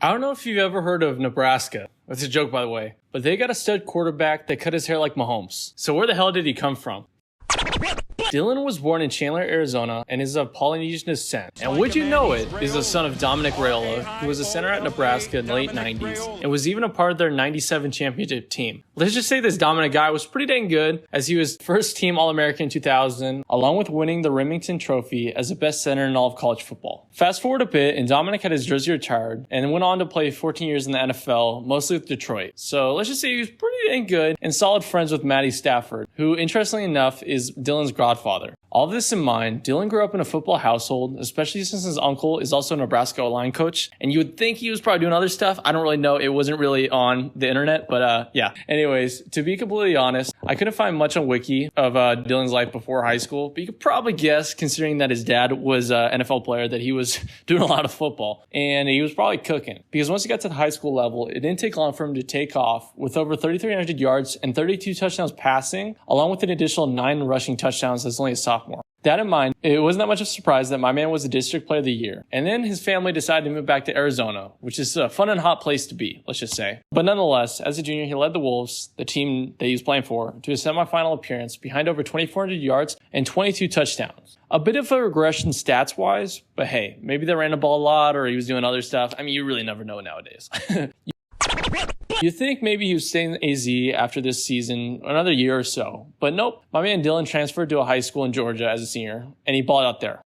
I don't know if you've ever heard of Nebraska. That's a joke, by the way. But they got a stud quarterback that cut his hair like Mahomes. So where the hell did he come from? Dylan was born in Chandler, Arizona, and is of Polynesian descent. And would you know it, is the son of Dominic Raiola, who was a center at Nebraska in the late 90s, and was even a part of their 97 championship team. Let's just say this Dominic guy was pretty dang good, as he was first team All-American in 2000, along with winning the Remington Trophy as the best center in all of college football. Fast forward a bit, and Dominic had his jersey retired, and went on to play 14 years in the NFL, mostly with Detroit. So let's just say he was pretty dang good, and solid friends with Matty Stafford, who, interestingly enough, is Dylan's godfather. All of this in mind, Dylan grew up in a football household, especially since his uncle is also a Nebraska O-line coach, and you would think he was probably doing other stuff. I don't really know. It wasn't really on the internet, but yeah. Anyways, to be completely honest, I couldn't find much on Wiki of Dylan's life before high school, but you could probably guess, considering that his dad was an NFL player, that he was doing a lot of football, and he was probably cooking, because once he got to the high school level, it didn't take long for him to take off with over 3,300 yards and 32 touchdowns passing, along with an additional 9 rushing touchdowns as only a sophomore. That in mind, it wasn't that much of a surprise that my man was the district player of the year. And then his family decided to move back to Arizona, which is a fun and hot place to be, let's just say. But nonetheless, as a junior, he led the Wolves, the team that he was playing for, to a semifinal appearance behind over 2,400 yards and 22 touchdowns. A bit of a regression stats-wise, but hey, maybe they ran the ball a lot or he was doing other stuff. I mean, you really never know nowadays. You think maybe he was staying in AZ after this season, another year or so. But nope, my man Dylan transferred to a high school in Georgia as a senior, and he balled out there.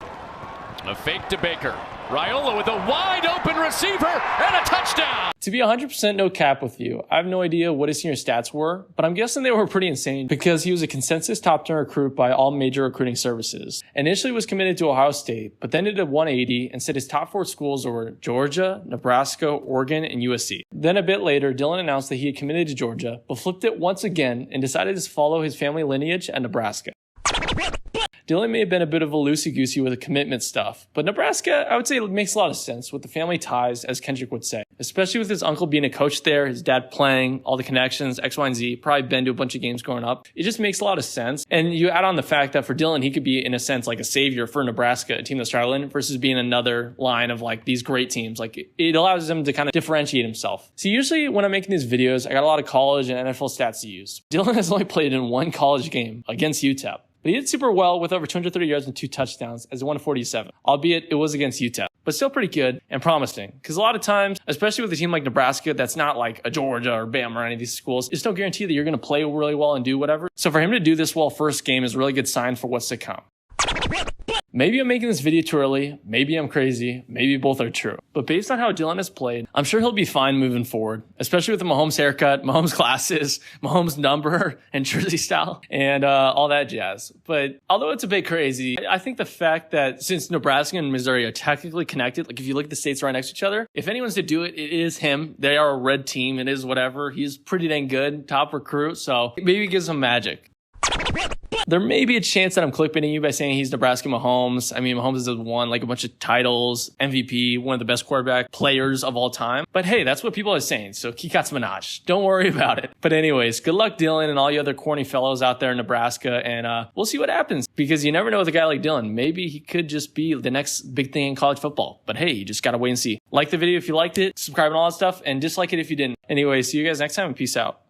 A fake to Baker. Raiola with a wide open receiver and a touchdown. To be 100% no cap with you, I have no idea what his senior stats were, but I'm guessing they were pretty insane because he was a consensus top 10 recruit by all major recruiting services. Initially was committed to Ohio State, but then did a 180 and said his top 4 schools were Georgia, Nebraska, Oregon, and USC. Then a bit later, Dylan announced that he had committed to Georgia, but flipped it once again and decided to follow his family lineage at Nebraska. Dylan may have been a bit of a loosey-goosey with the commitment stuff, but Nebraska, I would say, makes a lot of sense with the family ties, as Kendrick would say. Especially with his uncle being a coach there, his dad playing, all the connections, X, Y, and Z, probably been to a bunch of games growing up. It just makes a lot of sense. And you add on the fact that for Dylan, he could be, in a sense, like a savior for Nebraska, a team that's struggling, versus being another line of like these great teams. Like it allows him to kind of differentiate himself. So usually when I'm making these videos, I got a lot of college and NFL stats to use. Dylan has only played in one college game against UTEP. But he did super well with over 230 yards and 2 touchdowns as a 147, albeit it was against UTEP, but still pretty good and promising. Because a lot of times, especially with a team like Nebraska, that's not like a Georgia or Bama or any of these schools, it's no guarantee that you're going to play really well and do whatever. So for him to do this well first game is a really good sign for what's to come. Maybe I'm making this video too early, maybe I'm crazy, maybe both are true. But based on how Dylan has played, I'm sure he'll be fine moving forward, especially with the Mahomes haircut, Mahomes glasses, Mahomes number and jersey style, and all that jazz. But although it's a bit crazy, I think the fact that since Nebraska and Missouri are technically connected, like if you look at the states right next to each other, if anyone's to do it, it is him. They are a red team, it is whatever. He's pretty dang good, top recruit, so maybe it gives him magic. There may be a chance that I'm clickbaiting you by saying he's Nebraska Mahomes. I mean, Mahomes has won like a bunch of titles, MVP, one of the best quarterback players of all time. But hey, that's what people are saying. So Kikat's Minaj. Don't worry about it. But anyways, good luck Dylan and all you other corny fellows out there in Nebraska. And we'll see what happens because you never know with a guy like Dylan. Maybe he could just be the next big thing in college football. But hey, you just got to wait and see. Like the video if you liked it, subscribe and all that stuff, and dislike it if you didn't. Anyway, see you guys next time and peace out.